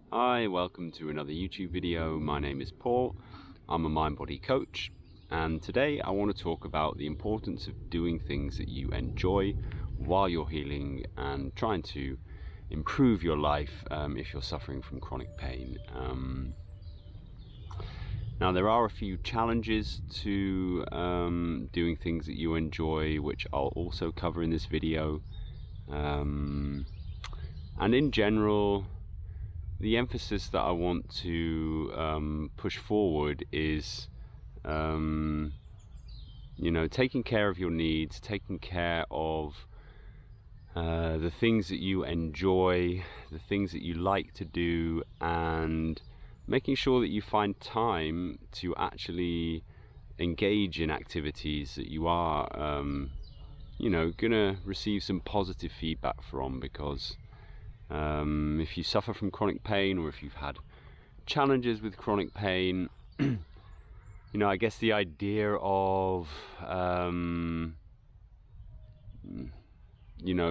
Hi, welcome to another YouTube video. My name is Paul. I'm a mind-body coach, and today I want to talk about the importance of doing things that you enjoy while you're healing and trying to improve your life if you're suffering from chronic pain. Now, there are a few challenges to doing things that you enjoy, which I'll also cover in this video. And in general, the emphasis that I want to push forward is, taking care of your needs, taking care of the things that you enjoy, the things that you like to do, and making sure that you find time to actually engage in activities that you are, gonna receive some positive feedback from, because if you suffer from chronic pain, or if you've had challenges with chronic pain, I guess the idea of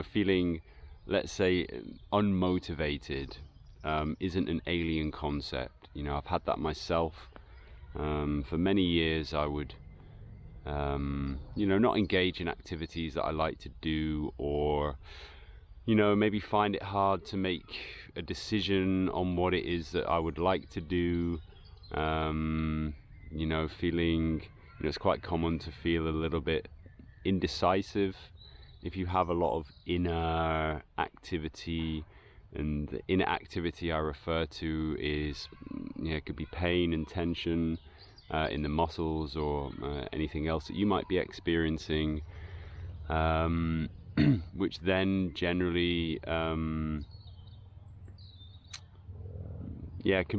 feeling, let's say, unmotivated isn't an alien concept. I've had that myself. For many years I would not engage in activities that I like to do, or maybe find it hard to make a decision on what it is that I would like to do. Feeling, it's quite common to feel a little bit indecisive if you have a lot of inner activity. And the inner activity I refer to is, it could be pain and tension in the muscles, or anything else that you might be experiencing. Which then generally can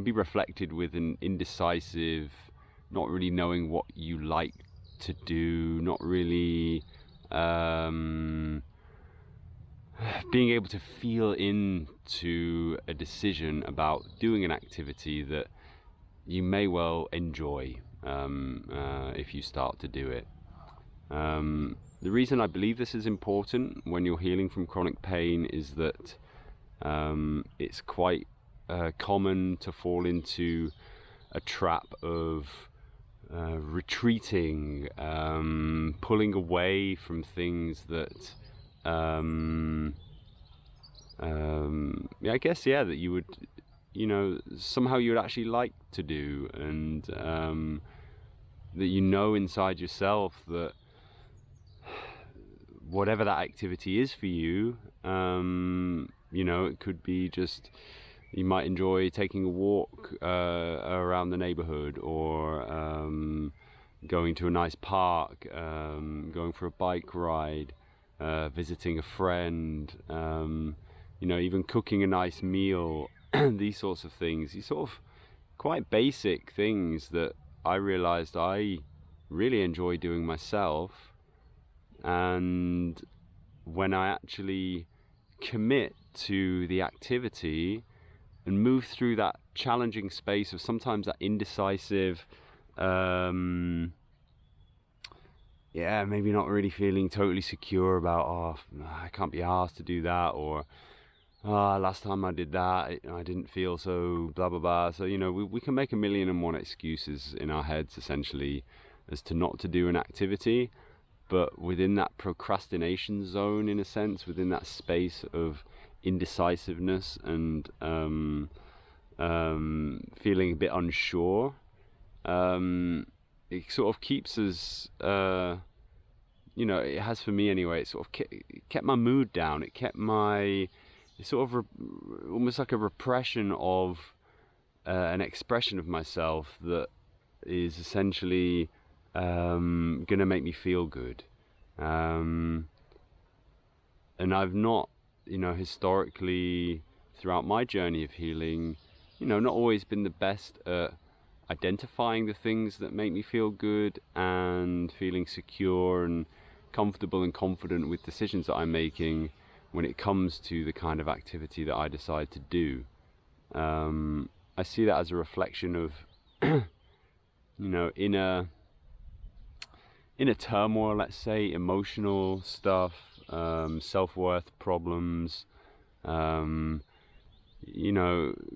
be reflected with an indecisive, not really knowing what you like to do, not really being able to feel into a decision about doing an activity that you may well enjoy if you start to do it. The reason I believe this is important when you're healing from chronic pain is that it's quite common to fall into a trap of retreating, pulling away from things that that you would, somehow you would actually like to do, and that inside yourself that whatever that activity is for you, it could be just, you might enjoy taking a walk around the neighborhood, or going to a nice park, going for a bike ride, visiting a friend, even cooking a nice meal. These sorts of things, these sort of quite basic things that I realized I really enjoy doing myself. And when I actually commit to the activity and move through that challenging space of sometimes that indecisive, maybe not really feeling totally secure about, I can't be asked to do that, or last time I did that, I didn't feel so blah blah blah. So we can make 1,000,001 excuses in our heads, essentially, as to not to do an activity. But within that procrastination zone, in a sense, within that space of indecisiveness and feeling a bit unsure, it sort of keeps us, it has for me anyway, it sort of kept my mood down. It kept it's sort of almost like a repression of an expression of myself that is essentially gonna make me feel good. And I've not, historically, throughout my journey of healing, not always been the best at identifying the things that make me feel good and feeling secure and comfortable and confident with decisions that I'm making when it comes to the kind of activity that I decide to do. I see that as a reflection of inner turmoil, let's say, emotional stuff, self-worth problems,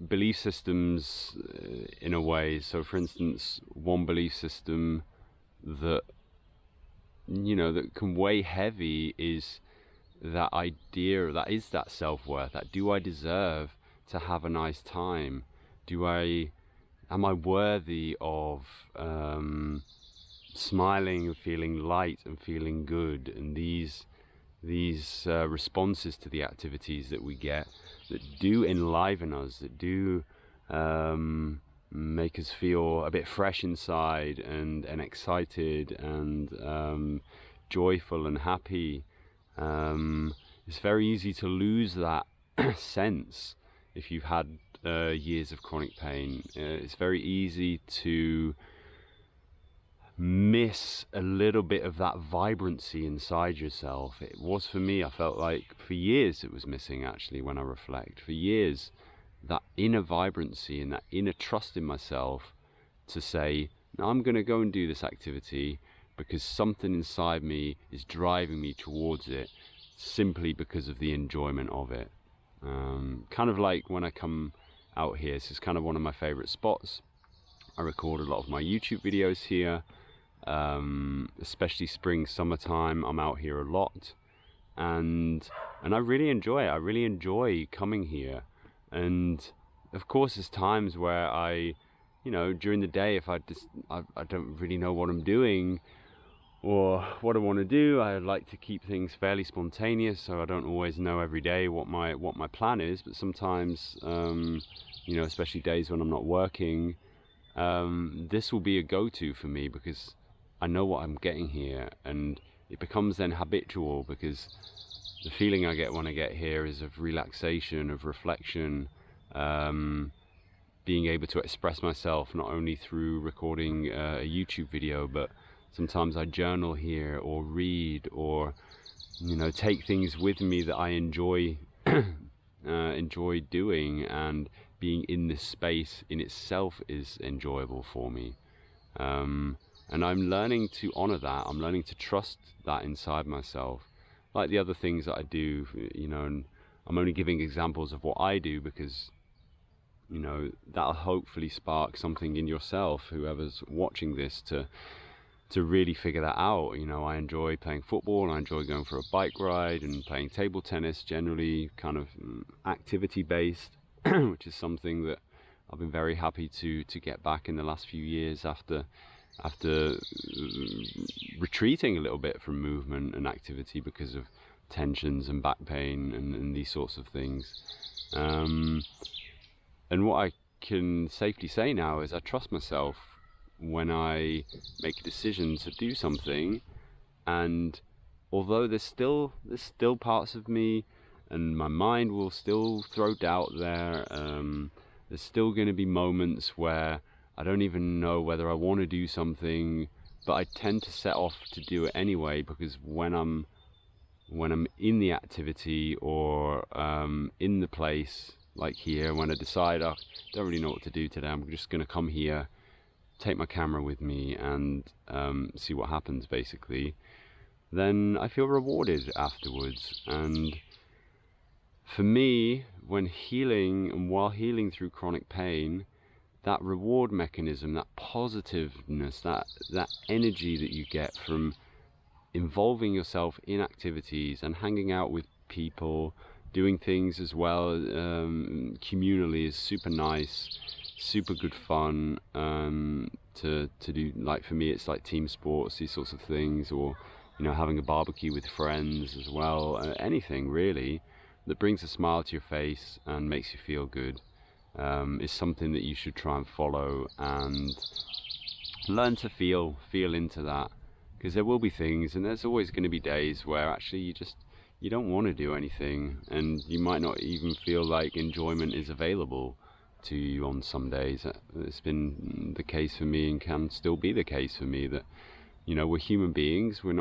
belief systems in a way. So for instance, one belief system that that can weigh heavy is that idea that is that self-worth, that do I deserve to have a nice time? Am I worthy of smiling and feeling light and feeling good? And these responses to the activities that we get that do enliven us, that do make us feel a bit fresh inside and excited and joyful and happy. It's very easy to lose that sense if you've had years of chronic pain. It's very easy to miss a little bit of that vibrancy inside yourself. It was for me. I felt like for years it was missing, actually, when I reflect. For years, that inner vibrancy and that inner trust in myself to say, no, I'm going to go and do this activity because something inside me is driving me towards it, simply because of the enjoyment of it. Kind of like when I come out here, this is kind of one of my favorite spots. I record a lot of my YouTube videos here, especially spring, summertime. I'm out here a lot, and I really enjoy it. I really enjoy coming here. And of course there's times where I during the day, if I don't really know what I'm doing or what I want to do, I like to keep things fairly spontaneous, so I don't always know every day what my plan is. But sometimes especially days when I'm not working, this will be a go-to for me because I know what I'm getting here, and it becomes then habitual, because the feeling I get when I get here is of relaxation, of reflection, being able to express myself not only through recording a YouTube video, but sometimes I journal here or read or take things with me that I enjoy doing, and being in this space in itself is enjoyable for me. And I'm learning to honor that. I'm learning to trust that inside myself. Like the other things that I do, and I'm only giving examples of what I do because, that'll hopefully spark something in yourself, whoever's watching this, to really figure that out. I enjoy playing football, and I enjoy going for a bike ride and playing table tennis, generally kind of activity based, which is something that I've been very happy to get back in the last few years after retreating a little bit from movement and activity because of tensions and back pain and these sorts of things. And what I can safely say now is I trust myself when I make a decision to do something. And although there's still parts of me, and my mind will still throw doubt there, there's still going to be moments where I don't even know whether I want to do something, but I tend to set off to do it anyway, because when I'm in the activity or in the place, like here, when I decide I don't really know what to do today, I'm just going to come here, take my camera with me, and see what happens, basically, then I feel rewarded afterwards. And for me, when healing and while healing through chronic pain, that reward mechanism, that positiveness, that energy that you get from involving yourself in activities and hanging out with people, doing things as well communally, is super nice, super good fun to do. Like for me, it's like team sports, these sorts of things, or having a barbecue with friends as well. Anything really that brings a smile to your face and makes you feel good is something that you should try and follow and learn to feel into that, because there will be things, and there's always going to be days where actually you don't want to do anything, and you might not even feel like enjoyment is available to you on some days. It's been the case for me and can still be the case for me that we're human beings. We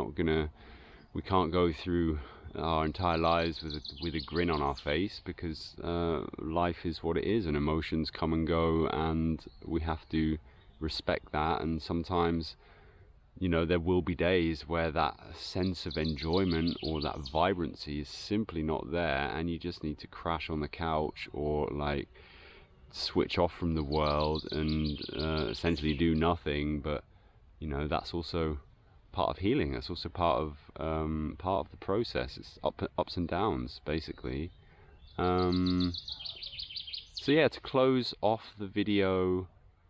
can't go through our entire lives with a grin on our face, because life is what it is, and emotions come and go, and we have to respect that. And sometimes you know, there will be days where that sense of enjoyment or that vibrancy is simply not there, and you just need to crash on the couch or like switch off from the world and essentially do nothing. But you know, that's also part of healing. That's also part of the process. It's ups and downs, basically. So yeah, to close off the video,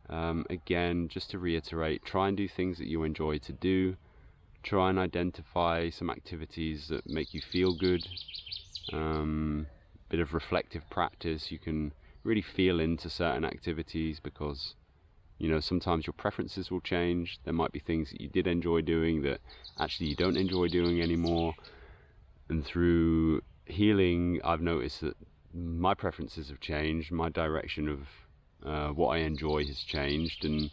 again, just to reiterate, try and do things that you enjoy to do. Try and identify some activities that make you feel good. Bit of reflective practice. You can really feel into certain activities because, you know, sometimes your preferences will change. There might be things that you did enjoy doing that actually you don't enjoy doing anymore. And through healing, I've noticed that my preferences have changed. My direction of what I enjoy has changed, and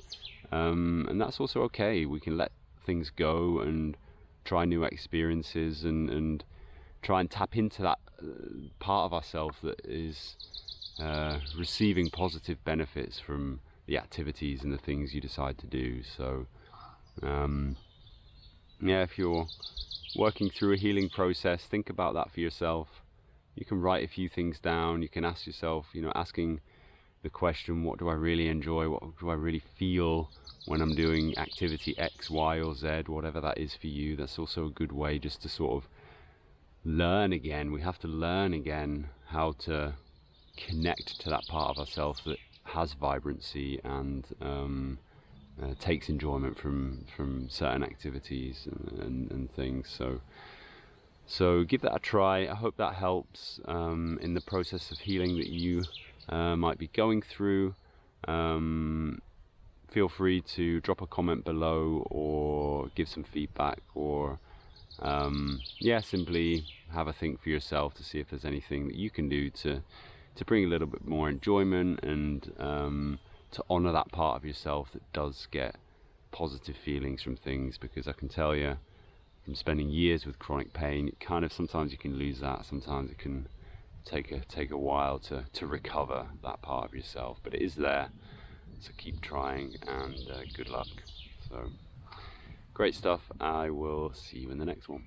that's also okay. We can let things go and try new experiences and try and tap into that part of ourselves that is receiving positive benefits from the activities and the things you decide to do. So yeah, if you're working through a healing process, think about that for yourself. You can write a few things down. You can ask yourself, you know, asking the question, what do I really enjoy? What do I really feel when I'm doing activity X, Y, or Z, whatever that is for you? That's also a good way just to sort of learn again. We have to learn again how to connect to that part of ourselves that has vibrancy and takes enjoyment from certain activities and things. So give that a try. I hope that helps in the process of healing that you might be going through. Feel free to drop a comment below or give some feedback, or yeah, simply have a think for yourself to see if there's anything that you can do to bring a little bit more enjoyment and to honor that part of yourself that does get positive feelings from things. Because I can tell you, from spending years with chronic pain, it kind of, sometimes you can lose that. Sometimes it can take a while to recover that part of yourself, but it is there. So keep trying, and good luck. So great stuff. I will see you in the next one.